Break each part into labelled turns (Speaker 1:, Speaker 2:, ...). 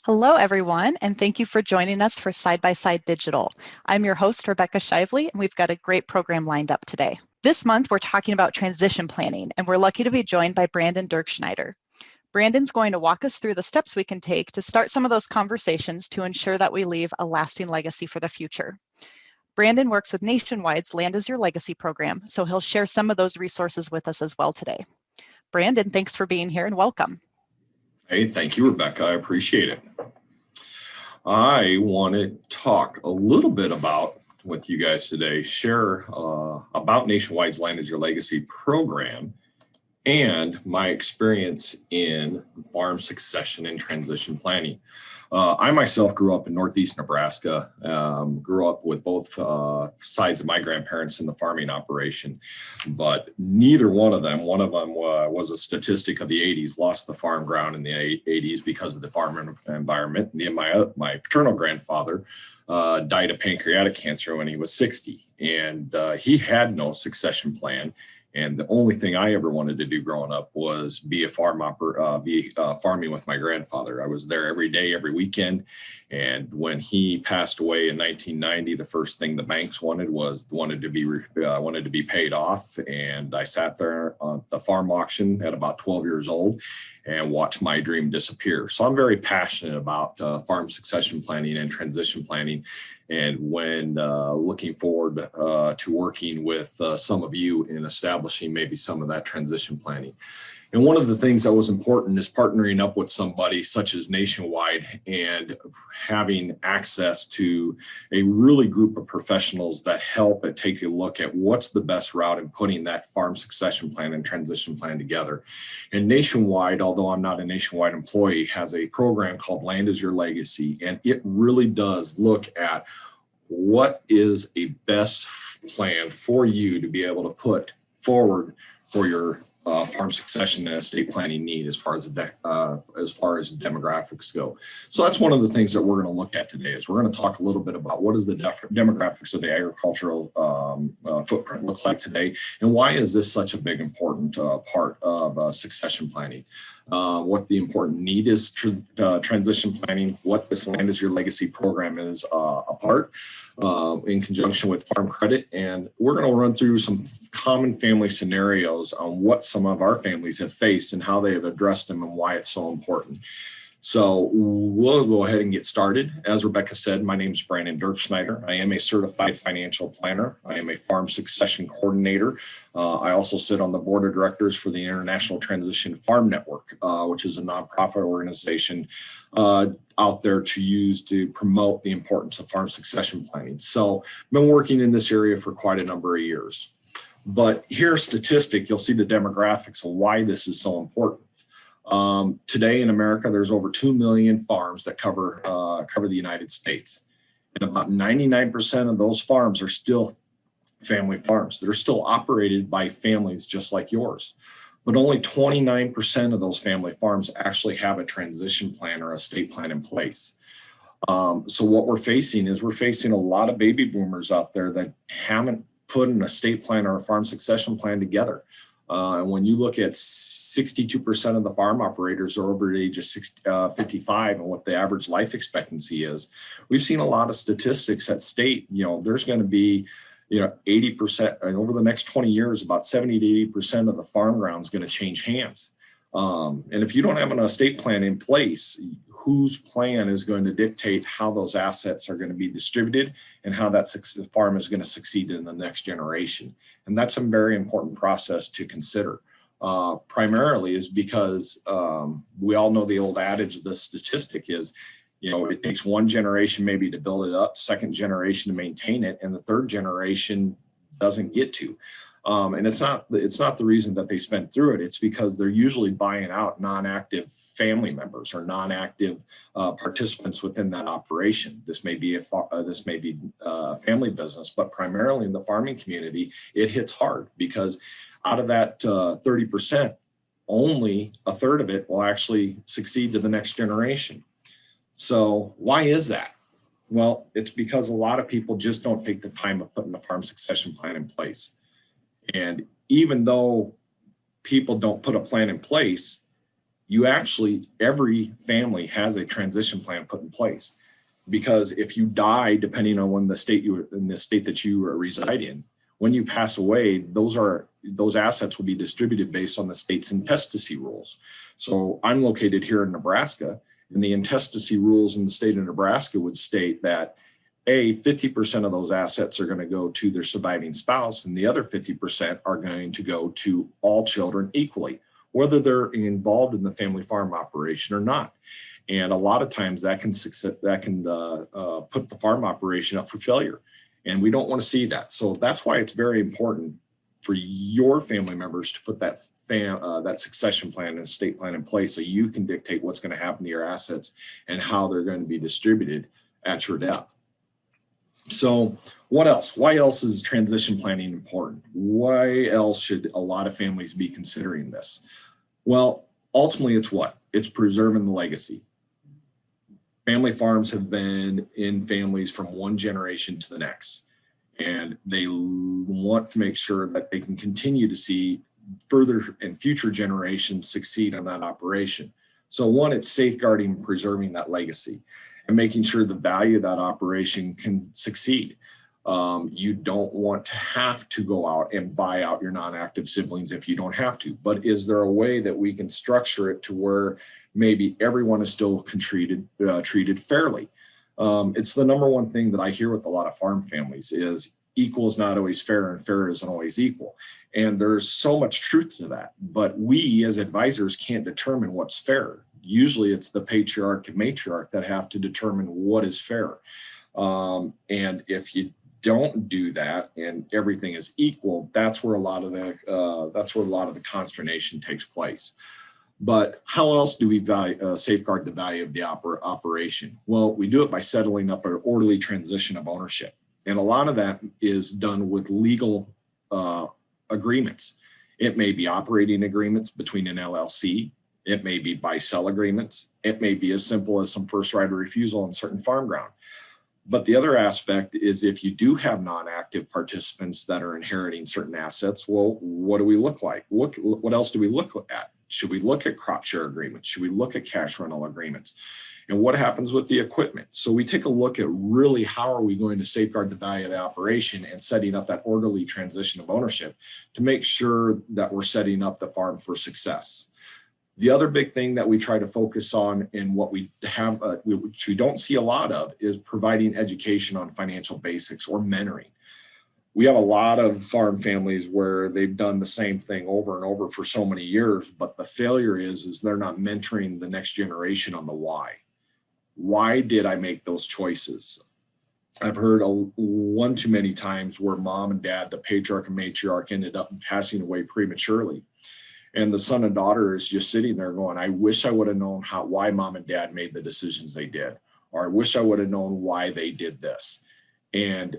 Speaker 1: Hello, everyone, and thank you for joining us for Side by Side Digital. I'm your host, Rebecca Shively, and we've got a great program lined up today. This month, we're talking about transition planning, and we're lucky to be joined by Brandon Dirkschneider. Brandon's going to walk us through the steps we can take to start some of those conversations to ensure that we leave a lasting legacy for the future. Brandon works with Nationwide's Land is Your Legacy program, so he'll share some of those resources with us as well today. Brandon, thanks for being here and welcome.
Speaker 2: Hey, thank you, Rebecca. I appreciate it. I want to talk a little bit with you guys today, share about Nationwide's Land is Your Legacy program and my experience in farm succession and transition planning. I myself grew up in Northeast Nebraska, grew up with both sides of my grandparents in the farming operation, but neither one of them was a statistic of the 80s, lost the farm ground in the 80s because of the farm environment. And my paternal grandfather died of pancreatic cancer when he was 60, and he had no succession plan. And the only thing I ever wanted to do growing up was be farming with my grandfather. I was there every day, every weekend. And when he passed away in 1990, the first thing the banks wanted to be paid off. And I sat there on the farm auction at about 12 years old and watched my dream disappear. So I'm very passionate about farm succession planning and transition planning. And when looking forward to working with some of you in establishing maybe some of that transition planning. And one of the things that was important is partnering up with somebody such as Nationwide and having access to a really group of professionals that help and take a look at what's the best route in putting that farm succession plan and transition plan together. And Nationwide, although I'm not a Nationwide employee, has a program called Land is Your Legacy. And it really does look at what is a best plan for you to be able to put forward for your farm succession and estate planning need as far as demographics go. So that's one of the things that we're going to look at today. Is we're going to talk a little bit about what does the demographics of the agricultural footprint look like today, and why is this such a big important part of succession planning. What the important need is transition planning, what this Land is Your Legacy program is a part in conjunction with Farm Credit. And we're going to run through some common family scenarios on what some of our families have faced and how they have addressed them and why it's so important. So we'll go ahead and get started. As Rebecca said, my name is Brandon Dirkschneider. I am a certified financial planner. I am a farm succession coordinator. I also sit on the board of directors for the International Transition Farm Network, which is a nonprofit organization out there to use to promote the importance of farm succession planning. So I've been working in this area for quite a number of years. But here's a statistic. You'll see the demographics of why this is so important. Today in America, there's over 2 million farms that cover the United States. And about 99% of those farms are still family farms. They're still operated by families just like yours. But only 29% of those family farms actually have a transition plan or estate plan in place. So what we're facing a lot of baby boomers out there that haven't put an estate plan or a farm succession plan together. And when you look at 62% of the farm operators are over the age of 55 and what the average life expectancy is, we've seen a lot of statistics that state, there's going to be, 80%, and over the next 20 years, about 70 to 80% of the farm ground is going to change hands. And if you don't have an estate plan in place, whose plan is going to dictate how those assets are going to be distributed and how that farm is going to succeed in the next generation. And that's a very important process to consider. Primarily is because we all know the old adage, the statistic is, it takes one generation maybe to build it up, second generation to maintain it, and the third generation doesn't get to. And it's not the reason that they spend through it. It's because they're usually buying out non-active family members or non-active participants within that operation. This may be a family business, but primarily in the farming community, it hits hard because out of that 30%, only a third of it will actually succeed to the next generation. So why is that? Well, it's because a lot of people just don't take the time of putting a farm succession plan in place. And even though people don't put a plan in place, every family has a transition plan put in place. Because if you die, depending on when the state that you reside in, when you pass away, those assets will be distributed based on the state's intestacy rules. So I'm located here in Nebraska, and the intestacy rules in the state of Nebraska would state that 50% of those assets are going to go to their surviving spouse, and the other 50% are going to go to all children equally, whether they're involved in the family farm operation or not. And a lot of times that can put the farm operation up for failure. And we don't want to see that. So that's why it's very important for your family members to put that succession plan and estate plan in place so you can dictate what's going to happen to your assets and how they're going to be distributed at your death. So what else? Why else is transition planning important? Why else should a lot of families be considering this? Well, ultimately, it's what? It's preserving the legacy. Family farms have been in families from one generation to the next, and they want to make sure that they can continue to see further and future generations succeed on that operation. So one, it's safeguarding and preserving that legacy and making sure the value of that operation can succeed. You don't want to have to go out and buy out your non-active siblings if you don't have to, but is there a way that we can structure it to where maybe everyone is still treated fairly? It's the number one thing that I hear with a lot of farm families is equal is not always fair and fair isn't always equal. And there's so much truth to that, but we as advisors can't determine what's fair. Usually it's the patriarch and matriarch that have to determine what is fair. And if you don't do that and everything is equal, that's where a lot of the consternation takes place. But how else do we safeguard the value of the operation? Well, we do it by settling up an orderly transition of ownership. And a lot of that is done with legal agreements. It may be operating agreements between an LLC. It may be buy-sell agreements. It may be as simple as some first right of refusal on certain farm ground. But the other aspect is if you do have non-active participants that are inheriting certain assets, well, what do we look like? What else do we look at? Should we look at crop share agreements? Should we look at cash rental agreements? And what happens with the equipment? So we take a look at really how are we going to safeguard the value of the operation and setting up that orderly transition of ownership to make sure that we're setting up the farm for success. The other big thing that we try to focus on and what we have, which we don't see a lot of, is providing education on financial basics or mentoring. We have a lot of farm families where they've done the same thing over and over for so many years, but the failure is they're not mentoring the next generation on the why. Why did I make those choices? I've heard one too many times where mom and dad, the patriarch and matriarch, ended up passing away prematurely. And the son and daughter is just sitting there going, I wish I would have known why mom and dad made the decisions they did, or I wish I would have known why they did this. And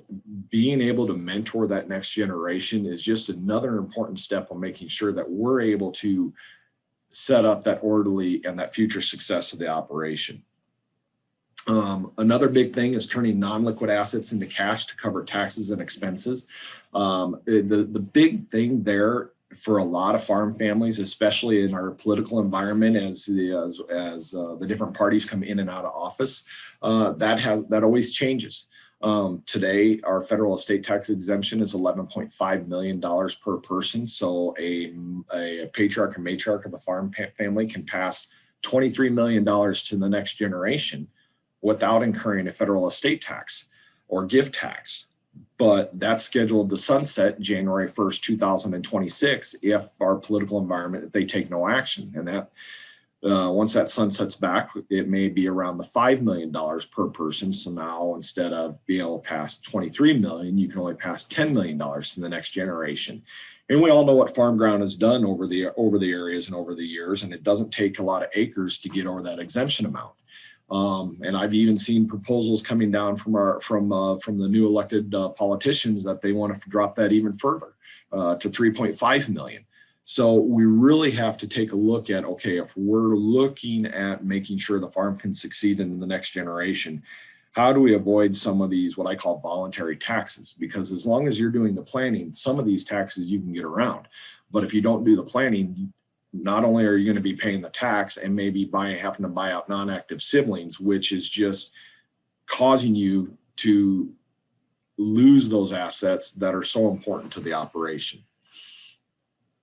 Speaker 2: being able to mentor that next generation is just another important step on making sure that we're able to set up that orderly and that future success of the operation. Another big thing is turning non-liquid assets into cash to cover taxes and expenses. The big thing there for a lot of farm families, especially in our political environment, as the different parties come in and out of office, that always changes. Today, our federal estate tax exemption is $11.5 million per person. So a patriarch and matriarch of the farm family can pass $23 million to the next generation without incurring a federal estate tax or gift tax. But that's scheduled to sunset January 1st, 2026, if our political environment, if they take no action. And that once that sunsets back, it may be around the $5 million per person. So now instead of being able to pass $23 million, you can only pass $10 million to the next generation. And we all know what farm ground has done over the areas and over the years, and it doesn't take a lot of acres to get over that exemption amount. And I've even seen proposals coming down from the new elected politicians that they want to drop that even further to 3.5 million. So we really have to take a look at, okay, if we're looking at making sure the farm can succeed in the next generation, how do we avoid some of these, what I call voluntary taxes? Because as long as you're doing the planning, some of these taxes you can get around. But if you don't do the planning, not only are you going to be paying the tax and maybe having to buy out non-active siblings, which is just causing you to lose those assets that are so important to the operation.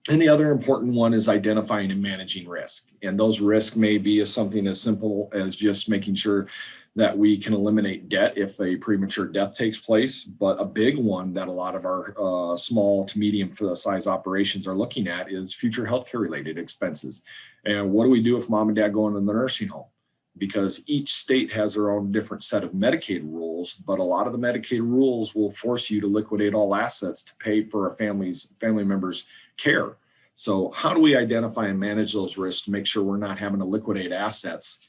Speaker 2: And the other important one is identifying and managing risk. And those risks may be something as simple as just making sure that we can eliminate debt if a premature death takes place. But a big one that a lot of our small to medium size operations are looking at is future healthcare related expenses. And what do we do if mom and dad go into the nursing home? Because each state has their own different set of Medicaid rules, but a lot of the Medicaid rules will force you to liquidate all assets to pay for a family member's care. So how do we identify and manage those risks to make sure we're not having to liquidate assets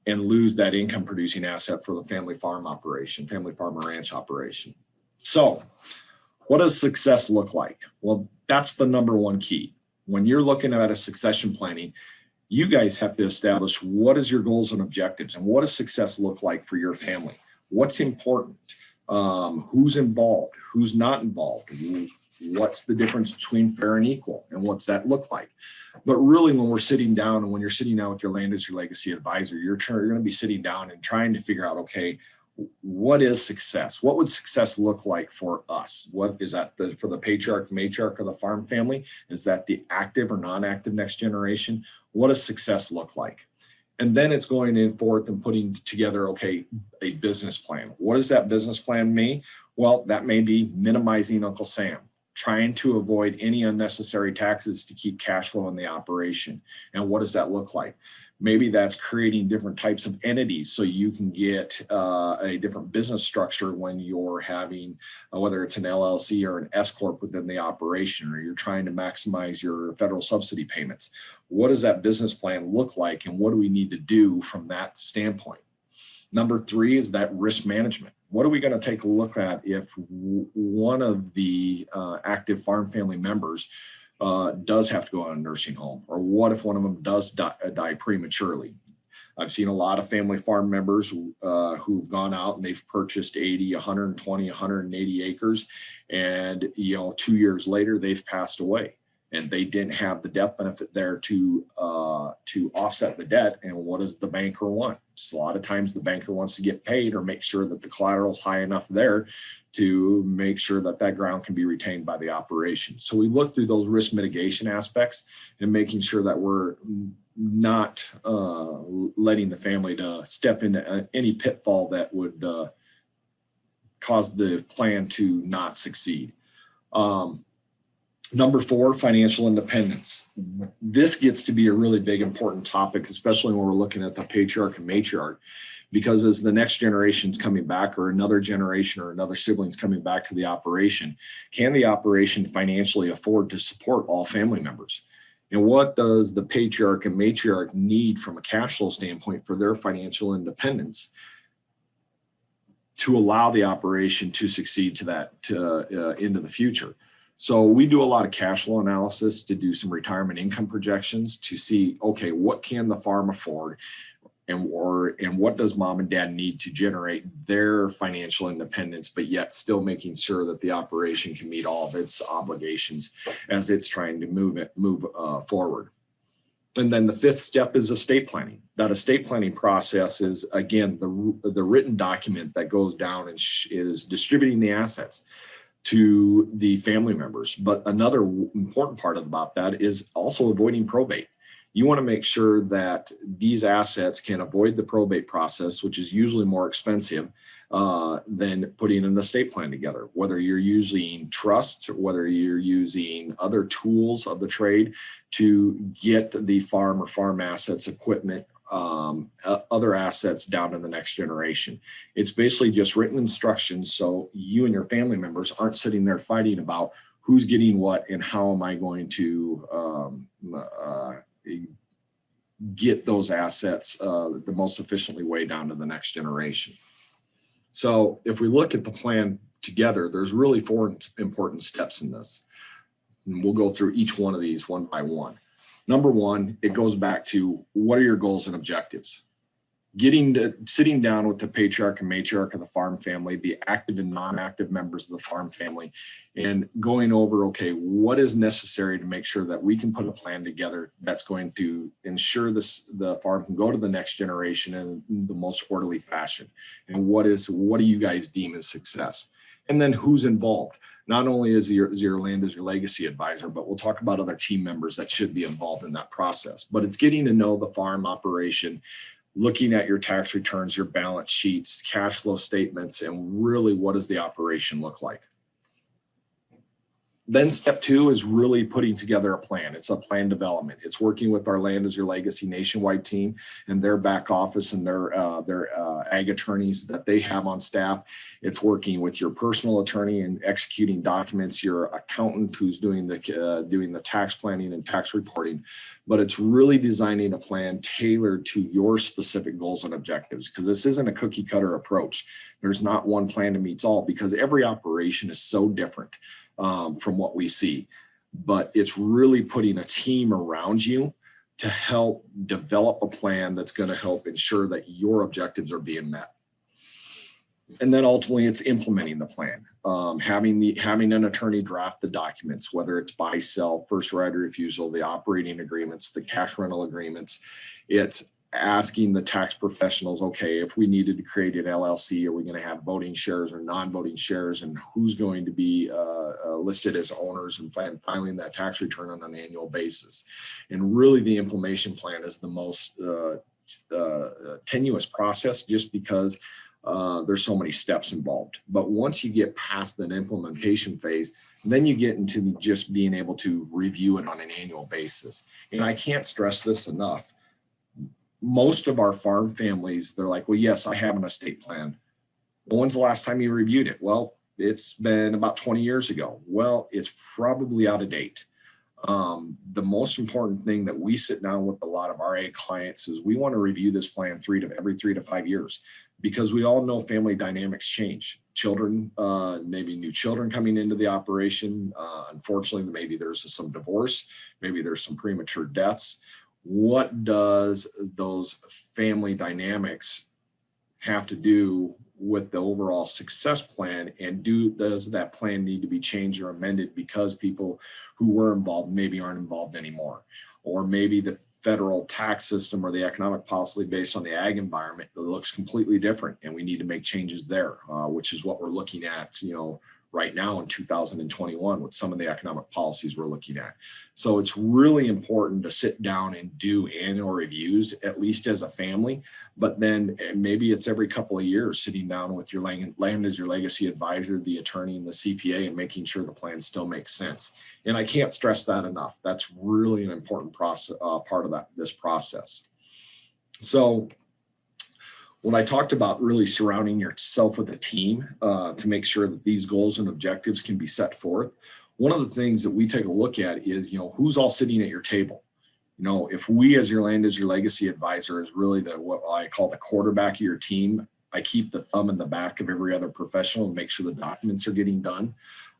Speaker 2: and lose that income producing asset for the family farm operation, family farm or ranch operation? So what does success look like? Well, that's the number one key. When you're looking at a succession planning, you guys have to establish what is your goals and objectives and what does success look like for your family? What's important? Who's involved? Who's not involved? What's the difference between fair and equal? And what's that look like? But really, when we're sitting down and when you're sitting down with your land as your legacy advisor, you're going to be sitting down and trying to figure out, okay, what is success? What would success look like for us? What is that for the patriarch, matriarch of the farm family? Is that the active or non-active next generation? What does success look like? And then it's going in forth and putting together, okay, a business plan. What does that business plan mean? Well, that may be minimizing Uncle Sam, trying to avoid any unnecessary taxes to keep cash flow in the operation. And what does that look like? Maybe that's creating different types of entities so you can get a different business structure when you're having, whether it's an LLC or an S Corp within the operation, or you're trying to maximize your federal subsidy payments. What does that business plan look like, and what do we need to do from that standpoint? Number 3 is that risk management. What are we going to take a look at if one of the active farm family members does have to go on a nursing home? Or what if one of them does die prematurely? I've seen a lot of family farm members who've gone out and they've purchased 80, 120, 180 acres. And, 2 years later, they've passed away. And they didn't have the death benefit there to offset the debt. And what does the banker want? So a lot of times the banker wants to get paid or make sure that the collateral is high enough there to make sure that that ground can be retained by the operation. So we look through those risk mitigation aspects and making sure that we're not letting the family to step into any pitfall that would cause the plan to not succeed. Number 4, financial independence. This gets to be a really big, important topic, especially when we're looking at the patriarch and matriarch, because as the next generation's coming back, or another generation or another sibling's coming back to the operation, can the operation financially afford to support all family members? And what does the patriarch and matriarch need from a cash flow standpoint for their financial independence to allow the operation to succeed to that into the future? So we do a lot of cash flow analysis to do some retirement income projections to see, okay, what can the farm afford, and what does mom and dad need to generate their financial independence, but yet still making sure that the operation can meet all of its obligations as it's trying to move forward. And then the 5th step is estate planning. That estate planning process is, again, the written document that goes down and is distributing the assets to the family members. But another important part about that is also avoiding probate. You want to make sure that these assets can avoid the probate process, which is usually more expensive than putting an estate plan together, whether you're using trust, whether you're using other tools of the trade to get the farm or farm assets, equipment, other assets down to the next generation. It's basically just written instructions so you and your family members aren't sitting there fighting about who's getting what and how am I going to get those assets the most efficiently way down to the next generation. So if we look at the plan together, there's really 4 important steps in this. And we'll go through each one of these one by one. Number 1, it goes back to what are your goals and objectives? sitting down with the patriarch and matriarch of the farm family, the active and non-active members of the farm family, and going over, okay, what is necessary to make sure that we can put a plan together that's going to ensure the farm can go to the next generation in the most orderly fashion. And what do you guys deem as success? And then who's involved? Not only is your land as your legacy advisor, but we'll talk about other team members that should be involved in that process. But it's getting to know the farm operation, looking at your tax returns, your balance sheets, cash flow statements, and really what does the operation look like. Then step 2 is really putting together a plan. It's a plan development. It's working with our Land as Your Legacy nationwide team and their back office and their ag attorneys that they have on staff. It's working with your personal attorney and executing documents, your accountant who's doing the tax planning and tax reporting. But it's really designing a plan tailored to your specific goals and objectives, because this isn't a cookie cutter approach. There's not one plan that meets all, because every operation is so different from what we see. But it's really putting a team around you to help develop a plan that's going to help ensure that your objectives are being met. And then ultimately it's implementing the plan, having an attorney draft the documents, whether it's buy, sell, first right of refusal, the operating agreements, the cash rental agreements. It's asking the tax professionals, okay, if we needed to create an LLC, are we going to have voting shares or non-voting shares, and who's going to be listed as owners, and filing that tax return on an annual basis. And really the implementation plan is the most tenuous process, just because there's so many steps involved. But once you get past that implementation phase, then you get into just being able to review it on an annual basis. And I can't stress this enough. Most of our farm families, they're like, well, yes, I have an estate plan. Well, when's the last time you reviewed it? Well, it's been about 20 years ago. Well, it's probably out of date. The most important thing that we sit down with a lot of our ag clients is we want to review this plan every 3 to 5 years, because we all know family dynamics change. Children, maybe new children coming into the operation. Unfortunately, maybe there's some divorce, maybe there's some premature deaths. What does those family dynamics have to do with the overall success plan, and does that plan need to be changed or amended because people who were involved maybe aren't involved anymore, or maybe the federal tax system or the economic policy based on the ag environment that looks completely different, and we need to make changes there, which is what we're looking at, right now in 2021 with some of the economic policies we're looking at. So it's really important to sit down and do annual reviews, at least as a family, but then maybe it's every couple of years sitting down with your land as your legacy advisor, the attorney, and the CPA, and making sure the plan still makes sense. And I can't stress that enough. That's really an important process, part of this process. So when I talked about really surrounding yourself with a team to make sure that these goals and objectives can be set forth, one of the things that we take a look at is, who's all sitting at your table. If we as your land as your legacy advisor is really what I call the quarterback of your team, I keep the thumb in the back of every other professional and make sure the documents are getting done.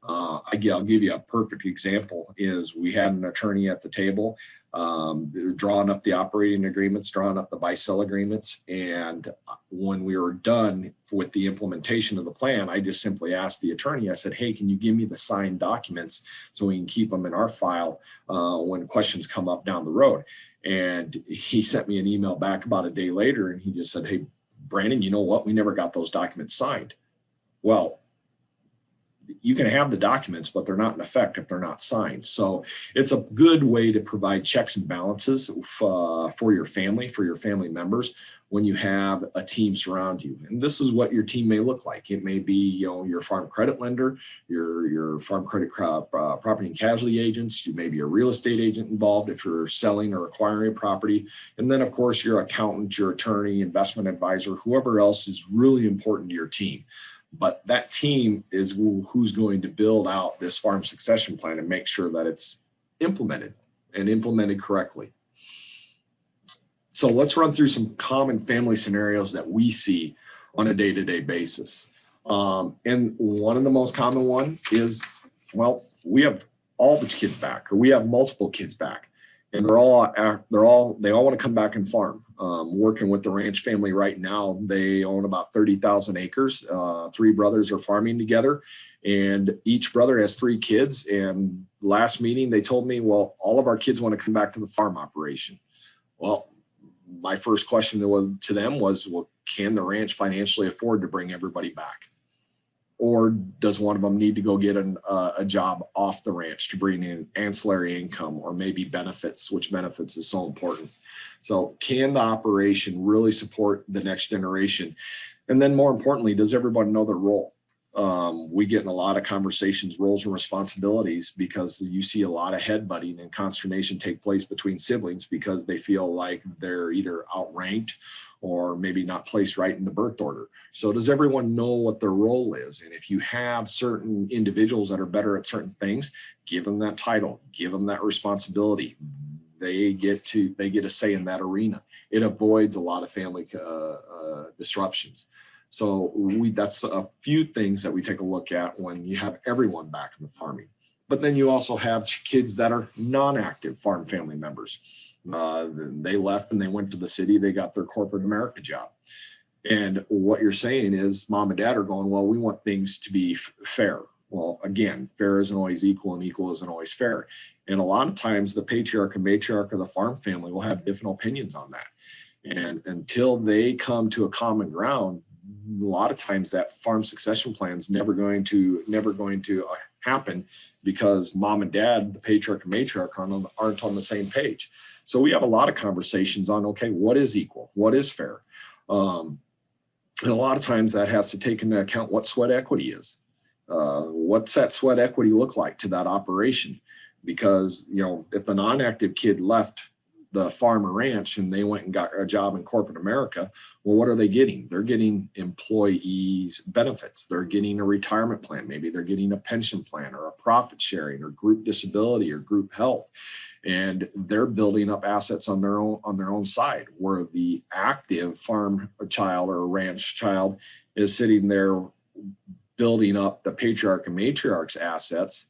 Speaker 2: I'll give you a perfect example. Is we had an attorney at the table drawing up the operating agreements, drawing up the buy-sell agreements. And when we were done with the implementation of the plan, I just simply asked the attorney, I said, hey, can you give me the signed documents so we can keep them in our file when questions come up down the road? And he sent me an email back about a day later, and he just said, hey, Brandon, you know what? We never got those documents signed. Well, you can have the documents, but they're not in effect if they're not signed. So it's a good way to provide checks and balances for your family members when you have a team surround you. And this is what your team may look like. It may be, your farm credit lender, your farm credit property and casualty agents. You may be a real estate agent involved if you're selling or acquiring a property. And then, of course, your accountant, your attorney, investment advisor, whoever else is really important to your team. But that team is who's going to build out this farm succession plan and make sure that it's implemented and implemented correctly. So let's run through some common family scenarios that we see on a day-to-day basis. And one of the most common one is, well, we have all the kids back, or we have multiple kids back, and they all want to come back and farm. Working with the ranch family right now, they own about 30,000 acres. 3 brothers are farming together, and each brother has 3 kids. And last meeting, they told me, well, all of our kids want to come back to the farm operation. Well, my first question to them was, well, can the ranch financially afford to bring everybody back? Or does one of them need to go get a job off the ranch to bring in ancillary income or maybe benefits, which benefits is so important. So can the operation really support the next generation? And then more importantly, does everyone know their role? We get in a lot of conversations, roles and responsibilities, because you see a lot of headbutting and consternation take place between siblings because they feel like they're either outranked or maybe not placed right in the birth order. So does everyone know what their role is? And if you have certain individuals that are better at certain things, give them that title, give them that responsibility. They get a say in that arena. It avoids a lot of family disruptions. So that's a few things that we take a look at when you have everyone back in the farming. But then you also have kids that are non-active farm family members. They left and they went to the city. They got their corporate America job. And what you're saying is mom and dad are going, well, we want things to be fair. Well, again, fair isn't always equal and equal isn't always fair. And a lot of times the patriarch and matriarch of the farm family will have different opinions on that. And until they come to a common ground, a lot of times that farm succession plan is never going to happen because mom and dad, the patriarch and matriarch, aren't on the same page. So we have a lot of conversations on, okay, what is equal? What is fair? And a lot of times that has to take into account what sweat equity is. What's that sweat equity look like to that operation? Because, if the non-active kid left the farm or ranch and they went and got a job in corporate America, well, what are they getting? They're getting employees benefits. They're getting a retirement plan. Maybe they're getting a pension plan or a profit sharing or group disability or group health. And they're building up assets on their own side, where the active farm child or ranch child is sitting there building up the patriarch and matriarch's assets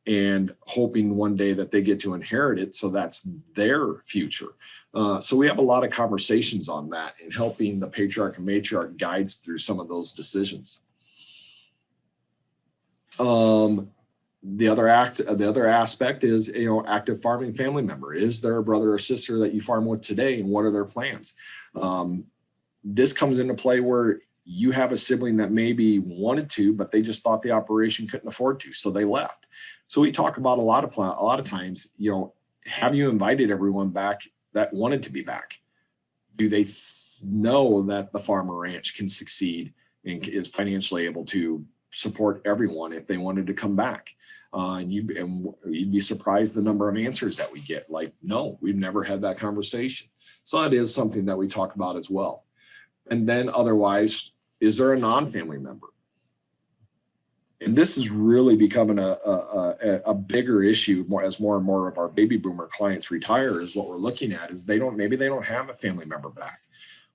Speaker 2: and hoping one day that they get to inherit it. So that's their future. So we have a lot of conversations on that and helping the patriarch and matriarch guides through some of those decisions. The other aspect is, active farming family member. Is there a brother or sister that you farm with today, and what are their plans? This comes into play where you have a sibling that maybe wanted to, but they just thought the operation couldn't afford to, so they left. So we talk about a lot of times, have you invited everyone back that wanted to be back? Do they know that the farm or ranch can succeed and is financially able to support everyone if they wanted to come back? And you'd be surprised the number of answers that we get. Like, no, we've never had that conversation. So that is something that we talk about as well. And then otherwise, is there a non-family member? And this is really becoming a bigger issue as more and more of our baby boomer clients retire. Is what we're looking at is maybe they don't have a family member back.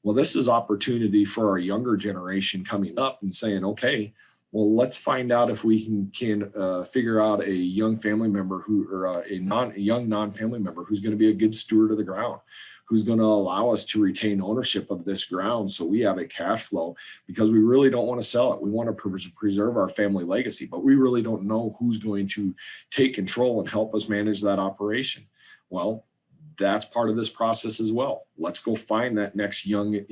Speaker 2: Well, this is opportunity for our younger generation coming up and saying, okay, well, let's find out if we can figure out a young family member a young non-family member who's going to be a good steward of the ground, who's going to allow us to retain ownership of this ground so we have a cash flow, because we really don't want to sell it. We want to preserve our family legacy, but we really don't know who's going to take control and help us manage that operation. Well, that's part of this process as well. Let's go find that next young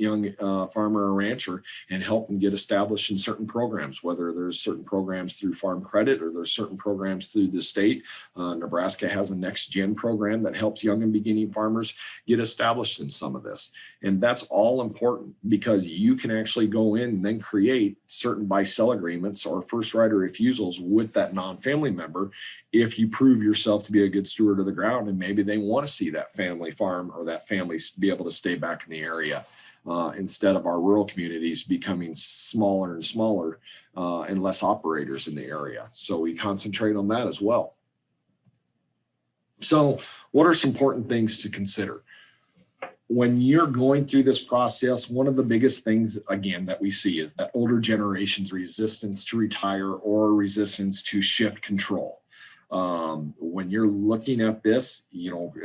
Speaker 2: farmer or rancher and help them get established in certain programs, whether there's certain programs through farm credit or there's certain programs through the state. Nebraska has a next gen program that helps young and beginning farmers get established in some of this. And that's all important because you can actually go in and then create certain buy-sell agreements or first right of refusals with that non-family member if you prove yourself to be a good steward of the ground, and maybe they want to see that family farm or that family be able to stay back in the area instead of our rural communities becoming smaller and smaller and less operators in the area. So we concentrate on that as well. So what are some important things to consider? When you're going through this process, one of the biggest things, again, that we see is that older generations' resistance to retire or resistance to shift control. When you're looking at this,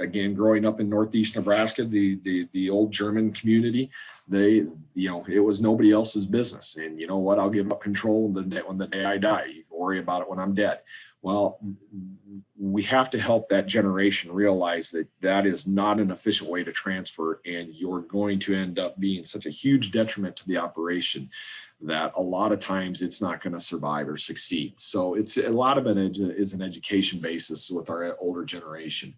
Speaker 2: again, growing up in Northeast Nebraska, the old German community, it was nobody else's business. And you know what? I'll give up control when the day I die. You can worry about it when I'm dead. Well, we have to help that generation realize that that is not an efficient way to transfer, and you're going to end up being such a huge detriment to the operation that a lot of times it's not going to survive or succeed. So it's a lot of it is an education basis with our older generation.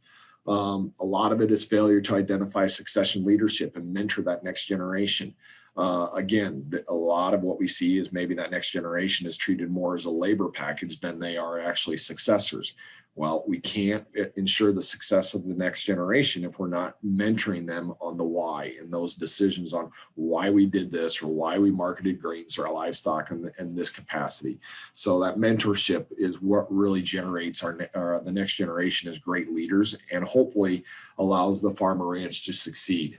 Speaker 2: A lot of it is failure to identify succession leadership and mentor that next generation. Again, a lot of what we see is maybe that next generation is treated more as a labor package than they are actually successors. Well, we can't ensure the success of the next generation if we're not mentoring them on the why and those decisions on why we did this or why we marketed grains or our livestock in this capacity. So that mentorship is what really generates the next generation as great leaders and hopefully allows the farm or ranch to succeed.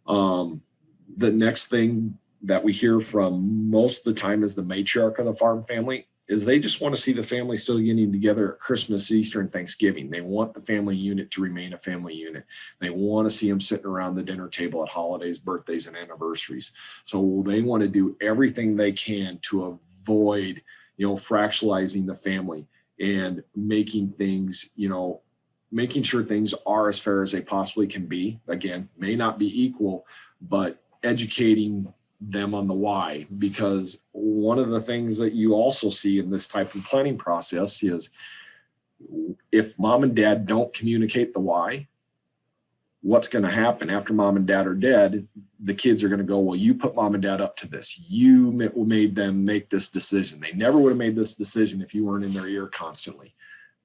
Speaker 2: The next thing that we hear from most of the time is the matriarch of the farm family is they just want to see the family still getting together at Christmas, Easter, and Thanksgiving. They want the family unit to remain a family unit. They want to see them sitting around the dinner table at holidays, birthdays, and anniversaries. So they want to do everything they can to avoid, fractionalizing the family and making things, making sure things are as fair as they possibly can be. Again, may not be equal, but educating them on the why, because one of the things that you also see in this type of planning process is if mom and dad don't communicate the why, what's going to happen after mom and dad are dead? The kids are going to go, well, you put mom and dad up to this. You made them make this decision. They never would have made this decision if you weren't in their ear constantly.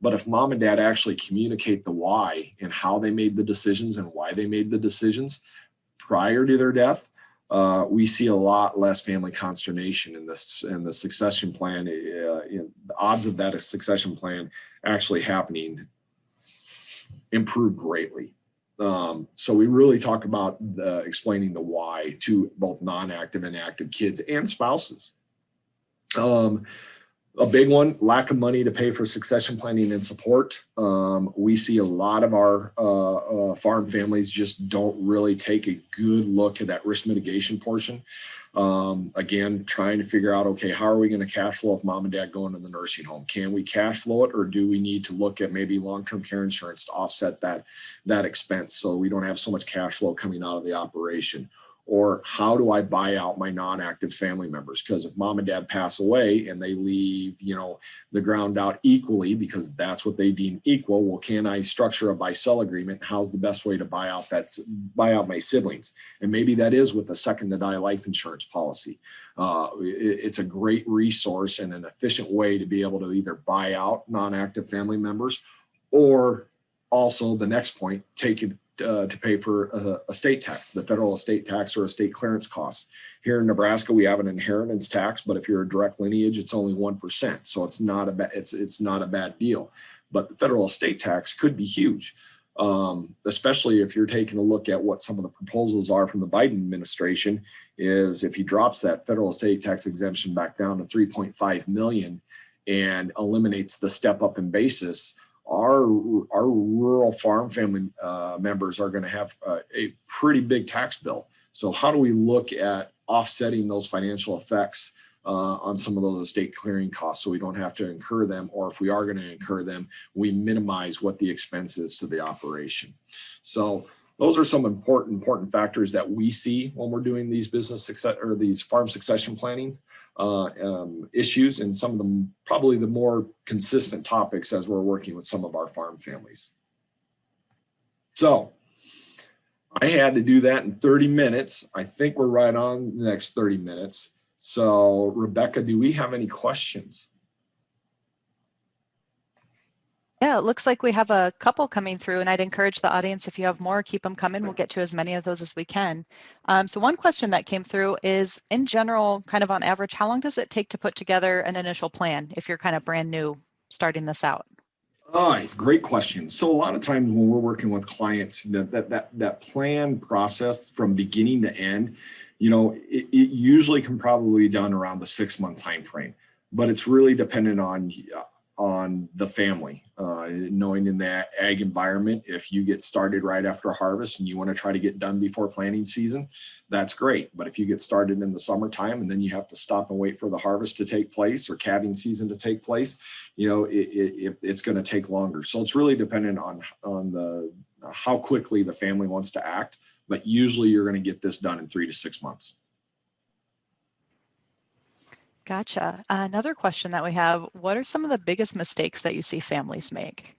Speaker 2: But if mom and dad actually communicate the why and how they made the decisions and why they made the decisions prior to their death, we see a lot less family consternation in the succession plan. The odds of that succession plan actually happening improve greatly. So we really talk about explaining the why to both non-active and active kids and spouses. A big one, lack of money to pay for succession planning and support. We see a lot of our farm families just don't really take a good look at that risk mitigation portion. Again, trying to figure out, okay, how are we going to cash flow if mom and dad go into the nursing home? Can we cash flow it, or do we need to look at maybe long-term care insurance to offset that expense so we don't have so much cash flow coming out of the operation? Or how do I buy out my non-active family members? Because if mom and dad pass away and they leave, the ground out equally because that's what they deem equal, well, can I structure a buy-sell agreement? How's the best way to buy out my siblings? And maybe that is with a second-to-die life insurance policy. It's a great resource and an efficient way to be able to either buy out non-active family members, or also the next point, take it to pay for estate tax, the federal estate tax or estate clearance costs. Here in Nebraska, we have an inheritance tax, but if you're a direct lineage, it's only 1%. So it's not a bad deal. But the federal estate tax could be huge, especially if you're taking a look at what some of the proposals are from the Biden administration. Is if he drops that federal estate tax exemption back down to 3.5 million and eliminates the step up in basis, our rural farm family members are going to have a pretty big tax bill. So how do we look at offsetting those financial effects on some of those estate clearing costs so we don't have to incur them, or if we are going to incur them, we minimize what the expense is to the operation. So those are some important factors that we see when we're doing these these farm succession planning issues, and some of them probably the more consistent topics as we're working with some of our farm families. So I had to do that in 30 minutes. I think we're right on the next 30 minutes. So Rebecca, do we have any questions?
Speaker 1: Yeah, it looks like we have a couple coming through, and I'd encourage the audience, if you have more, keep them coming. We'll get to as many of those as we can. So one question that came through is, in general, kind of on average, how long does it take to put together an initial plan if you're kind of brand new starting this out?
Speaker 2: Great question. So a lot of times when we're working with clients, that plan process from beginning to end, it usually can probably be done around the 6-month time frame, but it's really dependent on on the family. Knowing in that ag environment, if you get started right after harvest and you want to try to get done before planting season, that's great. But if you get started in the summertime and then you have to stop and wait for the harvest to take place or calving season to take place, it's going to take longer. So it's really dependent on the how quickly the family wants to act. But usually you're going to get this done in 3 to 6 months.
Speaker 1: Gotcha. Another question that we have, what are some of the biggest mistakes that you see families make?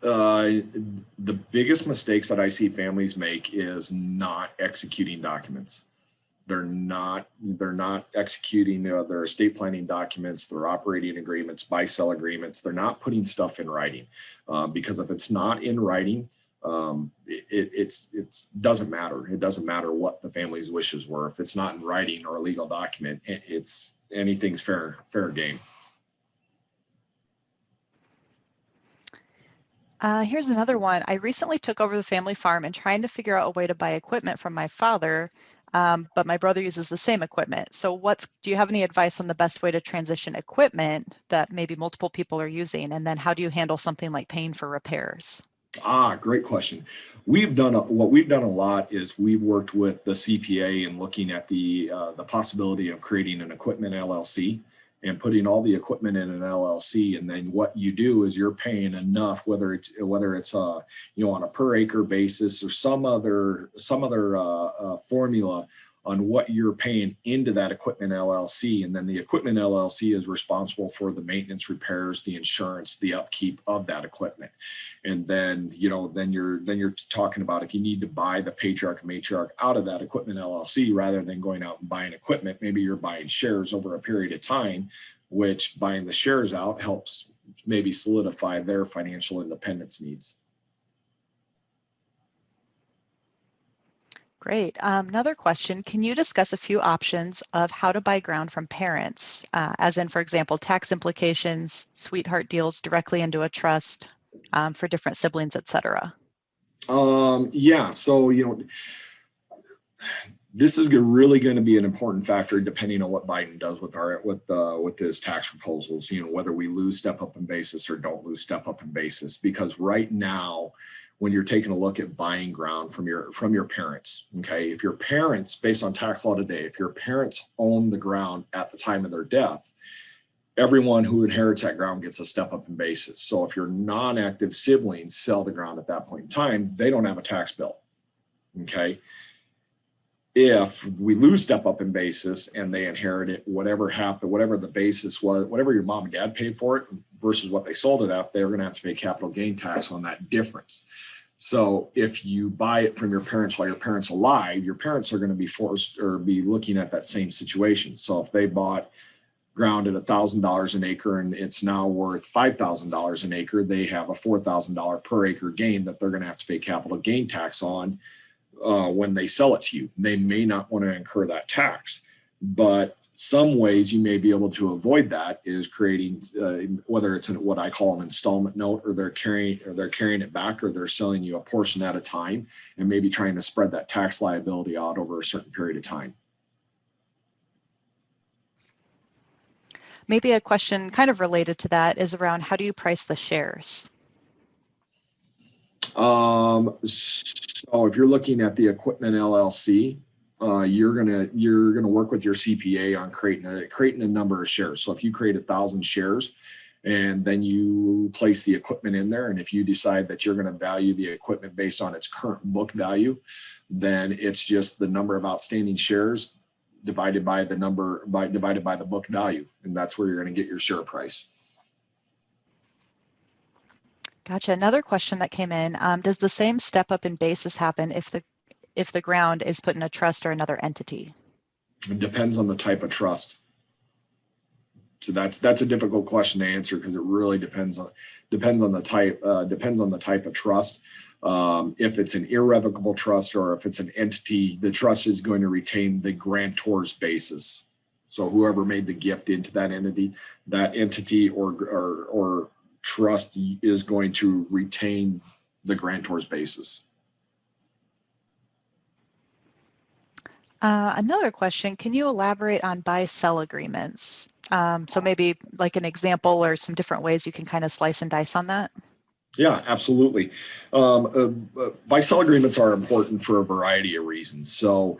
Speaker 2: The biggest mistakes that I see families make is not executing documents. They're not executing their estate planning documents, their operating agreements, buy-sell agreements. They're not putting stuff in writing because if it's not in writing, it doesn't matter. It doesn't matter what the family's wishes were. If it's not in writing or a legal document, it's anything's fair game.
Speaker 1: Here's another one. I recently took over the family farm and trying to figure out a way to buy equipment from my father, but my brother uses the same equipment. So do you have any advice on the best way to transition equipment that maybe multiple people are using? And then how do you handle something like paying for repairs?
Speaker 2: Great question. What we've done a lot is we've worked with the CPA and looking at the possibility of creating an equipment LLC and putting all the equipment in an LLC. And then what you do is you're paying enough, whether it's on a per acre basis or some other formula on what you're paying into that equipment LLC. And then the equipment LLC is responsible for the maintenance, repairs, the insurance, the upkeep of that equipment. And then you're talking about if you need to buy the patriarch and matriarch out of that equipment LLC, rather than going out and buying equipment, maybe you're buying shares over a period of time, which buying the shares out helps maybe solidify their financial independence needs.
Speaker 1: Great. Another question, can you discuss a few options of how to buy ground from parents, as in, for example, tax implications, sweetheart deals directly into a trust for different siblings, et cetera?
Speaker 2: Yeah, so, this is really going to be an important factor depending on what Biden does with his tax proposals, whether we lose step up in basis or don't lose step up in basis, because right now, when you're taking a look at buying ground from your parents, okay, if your parents, based on tax law today, if your parents own the ground at the time of their death, everyone who inherits that ground gets a step up in basis. So if your non-active siblings sell the ground at that point in time, they don't have a tax bill, okay? If we lose step up in basis and they inherit it, whatever happened, whatever the basis was, whatever your mom and dad paid for it versus what they sold it at, they're going to have to pay capital gain tax on that difference. So if you buy it from your parents while your parents are alive, your parents are going to be forced or be looking at that same situation. So if they bought ground at $1,000 an acre and it's now worth $5,000 an acre, they have a $4,000 per acre gain that they're going to have to pay capital gain tax on when they sell it to you. They may not want to incur that tax, but some ways you may be able to avoid that is creating, whether it's what I call an installment note, or they're carrying it back, or they're selling you a portion at a time and maybe trying to spread that tax liability out over a certain period of time.
Speaker 1: Maybe a question kind of related to that is around how do you price the shares?
Speaker 2: So if you're looking at the equipment LLC, you're gonna work with your CPA on creating a number of shares. So if you create 1,000 shares and then you place the equipment in there, and if you decide that you're going to value the equipment based on its current book value, then it's just the number of outstanding shares divided by the book value, and that's where you're going to get your share price.
Speaker 1: Gotcha. Another question that came in, does the same step up in basis happen if the ground is put in a trust or another entity?
Speaker 2: It depends on the type of trust. So that's a difficult question to answer because it really depends on the type of trust. If it's an irrevocable trust or if it's an entity, the trust is going to retain the grantor's basis. So whoever made the gift into that entity or trust is going to retain the grantor's basis.
Speaker 1: Another question, can you elaborate on buy-sell agreements? So maybe like an example or some different ways you can kind of slice and dice on that?
Speaker 2: Yeah, absolutely. Buy-sell agreements are important for a variety of reasons. So,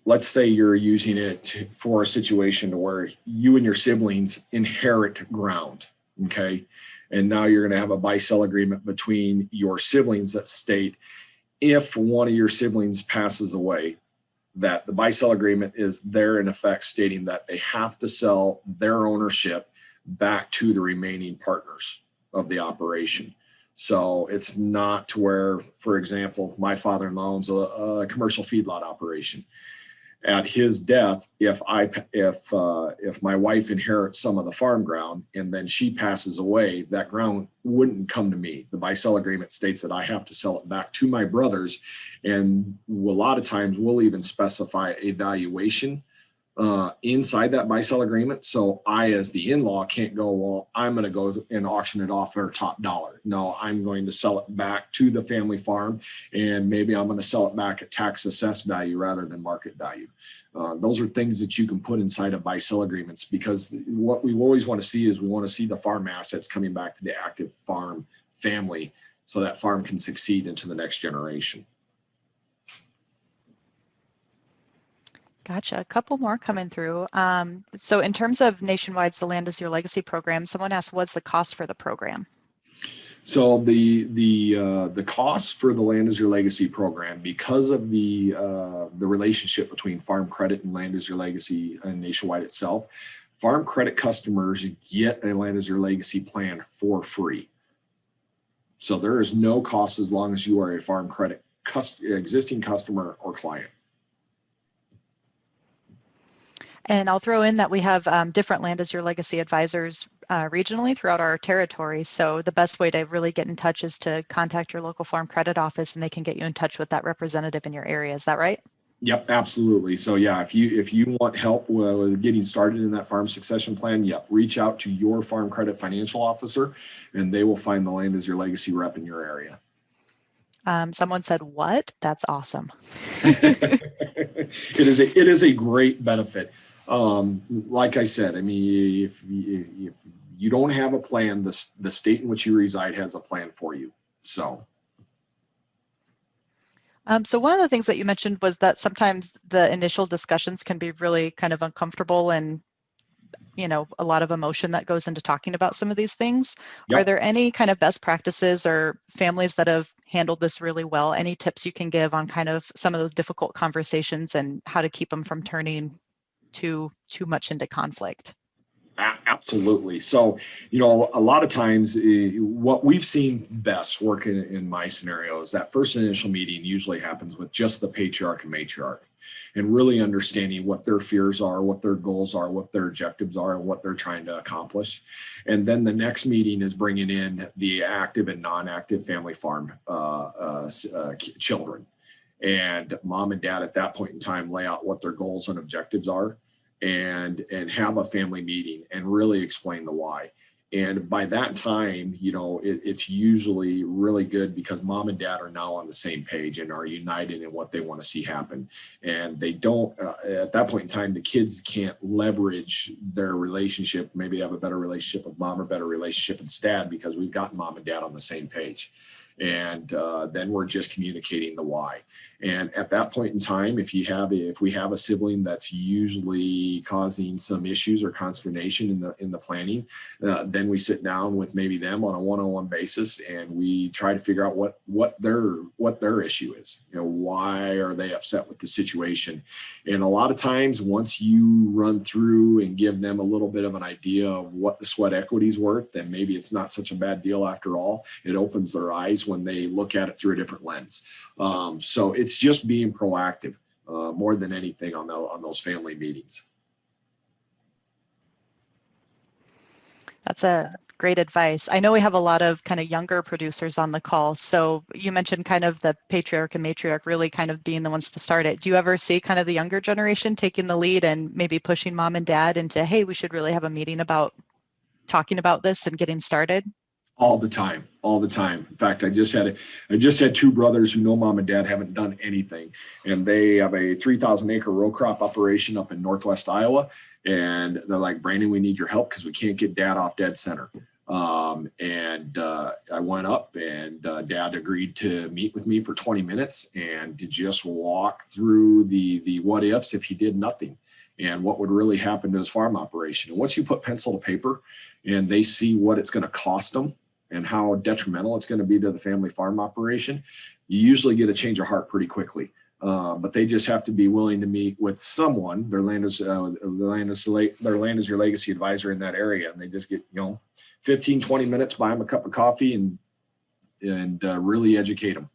Speaker 2: let's say you're using it for a situation where you and your siblings inherit ground, okay? And now you're going to have a buy-sell agreement between your siblings that state if one of your siblings passes away, that the buy-sell agreement is there in effect stating that they have to sell their ownership back to the remaining partners of the operation. So it's not to where, for example, my father-in-law owns a commercial feedlot operation. At his death, if my wife inherits some of the farm ground and then she passes away, that ground wouldn't come to me. The buy-sell agreement states that I have to sell it back to my brothers, and a lot of times we'll even specify a valuation inside that buy-sell agreement. So I, as the in-law, can't go, well, I'm going to go and auction it off for top dollar. No, I'm going to sell it back to the family farm, and maybe I'm going to sell it back at tax assessed value rather than market value. Those are things that you can put inside of buy-sell agreements, because what we always want to see is we want to see the farm assets coming back to the active farm family so that farm can succeed into the next generation.
Speaker 1: Gotcha. A couple more coming through. So in terms of Nationwide's The Land is Your Legacy program, someone asked, what's the cost for the program?
Speaker 2: So the cost for the Land is Your Legacy program, because of the relationship between Farm Credit and Land is Your Legacy and Nationwide itself, Farm Credit customers get a Land is Your Legacy plan for free. So there is no cost as long as you are a Farm Credit existing customer or client.
Speaker 1: And I'll throw in that we have different Land is Your Legacy advisors regionally throughout our territory. So the best way to really get in touch is to contact your local farm credit office, and they can get you in touch with that representative in your area. Is that right?
Speaker 2: Yep, absolutely. So yeah, if you want help with getting started in that farm succession plan, yep, reach out to your Farm Credit financial officer, and they will find the Land is Your Legacy rep in your area.
Speaker 1: Someone said, what? That's awesome.
Speaker 2: It is a great benefit. Like I said, I mean, if you don't have a plan, the state in which you reside has a plan for you. So
Speaker 1: one of the things that you mentioned was that sometimes the initial discussions can be really kind of uncomfortable, and a lot of emotion that goes into talking about some of these things.
Speaker 2: yep.
Speaker 1: Are there any kind of best practices or families that have handled this really well? Any tips you can give on kind of some of those difficult conversations and how to keep them from turning too much into conflict?
Speaker 2: Absolutely. So, a lot of times what we've seen best work in my scenario is that first initial meeting usually happens with just the patriarch and matriarch, and really understanding what their fears are, what their goals are, what their objectives are, and what they're trying to accomplish. And then the next meeting is bringing in the active and non-active family farm children. And mom and dad at that point in time lay out what their goals and objectives are, and have a family meeting and really explain the why. And by that time, it's usually really good because mom and dad are now on the same page and are united in what they want to see happen. And they don't, at that point in time, the kids can't leverage their relationship. Maybe they have a better relationship with mom or better relationship with dad because we've got mom and dad on the same page. And then we're just communicating the why. And at that point in time, if we have a sibling that's usually causing some issues or consternation in the planning, then we sit down with maybe them on a one-on-one basis, and we try to figure out what their issue is. Why are they upset with the situation? And a lot of times, once you run through and give them a little bit of an idea of what the sweat equity is worth, then maybe it's not such a bad deal after all. It opens their eyes when they look at it through a different lens. So it's just being proactive more than anything on those family meetings.
Speaker 1: That's a great advice. I know we have a lot of kind of younger producers on the call. So you mentioned kind of the patriarch and matriarch really kind of being the ones to start it. Do you ever see kind of the younger generation taking the lead and maybe pushing mom and dad into, hey, we should really have a meeting about talking about this and getting started?
Speaker 2: All the time, all the time. In fact, I just had two brothers who know mom and dad haven't done anything, and they have a 3,000 acre row crop operation up in Northwest Iowa. And they're like, Brandon, we need your help because we can't get dad off dead center. I went up, and dad agreed to meet with me for 20 minutes and to just walk through the what ifs if he did nothing and what would really happen to his farm operation. And once you put pencil to paper and they see what it's going to cost them and how detrimental it's going to be to the family farm operation, you usually get a change of heart pretty quickly. But they just have to be willing to meet with someone. Their land is your legacy advisor in that area, and they just get 15, 20 minutes, buy them a cup of coffee, and really educate them.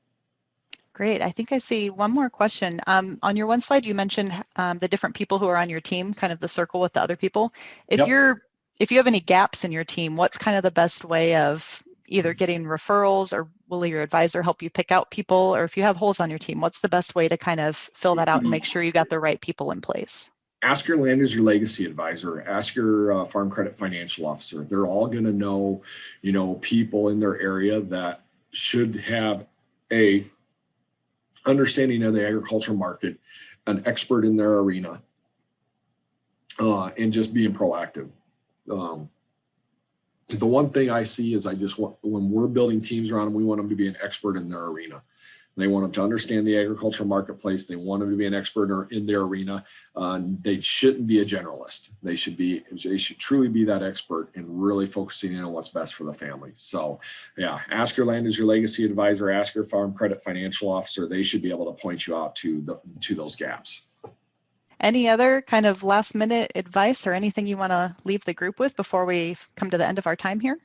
Speaker 1: Great. I think I see one more question. On your one slide, you mentioned the different people who are on your team, kind of the circle with the other people. If you have any gaps in your team, what's kind of the best way of either getting referrals, or will your advisor help you pick out people? Or if you have holes on your team, what's the best way to kind of fill that out and make sure you got the right people in place?
Speaker 2: Ask your land is your legacy advisor. Ask your farm credit financial officer. They're all going to know, people in their area that should have a understanding of the agricultural market, an expert in their arena, and just being proactive. The one thing I see is when we're building teams around them, we want them to be an expert in their arena. They want them to understand the agricultural marketplace. They want them to be an expert in their arena. They shouldn't be a generalist. They should truly be that expert and really focusing in on what's best for the family. So yeah, ask your land is your legacy advisor, ask your farm credit financial officer. They should be able to point you out to those gaps.
Speaker 1: Any other kind of last minute advice or anything you want to leave the group with before we come to the end of our time here?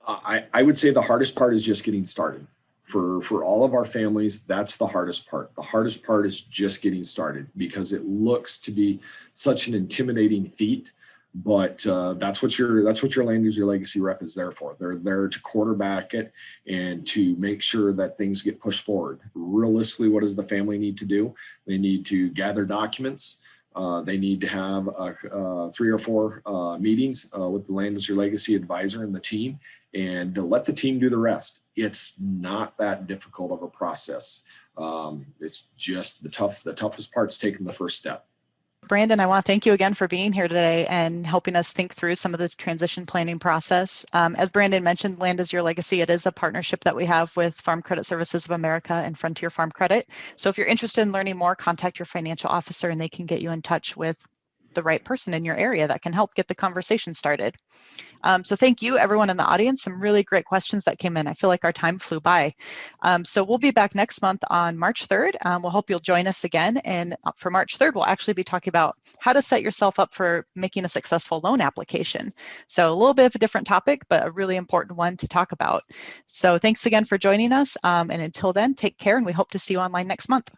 Speaker 2: I would say the hardest part is just getting started. For all of our families, that's the hardest part. The hardest part is just getting started because it looks to be such an intimidating feat. But that's what your land use your legacy rep is there for. They're there to quarterback it and to make sure that things get pushed forward. Realistically, what does the family need to do? They need to gather documents. They need to have 3 or 4 meetings with the land use your legacy advisor and the team, and to let the team do the rest. It's not that difficult of a process. It's just the toughest part's taking the first step.
Speaker 1: Brandon, I want to thank you again for being here today and helping us think through some of the transition planning process. As Brandon mentioned, Land is Your Legacy. It is a partnership that we have with Farm Credit Services of America and Frontier Farm Credit. So if you're interested in learning more, contact your financial officer and they can get you in touch with the right person in your area that can help get the conversation started. So thank you, everyone in the audience. Some really great questions that came in. I feel like our time flew by. So we'll be back next month on March 3rd. We'll hope you'll join us again. And for March 3rd, we'll actually be talking about how to set yourself up for making a successful loan application. So a little bit of a different topic, but a really important one to talk about. So thanks again for joining us. And until then, take care, and we hope to see you online next month.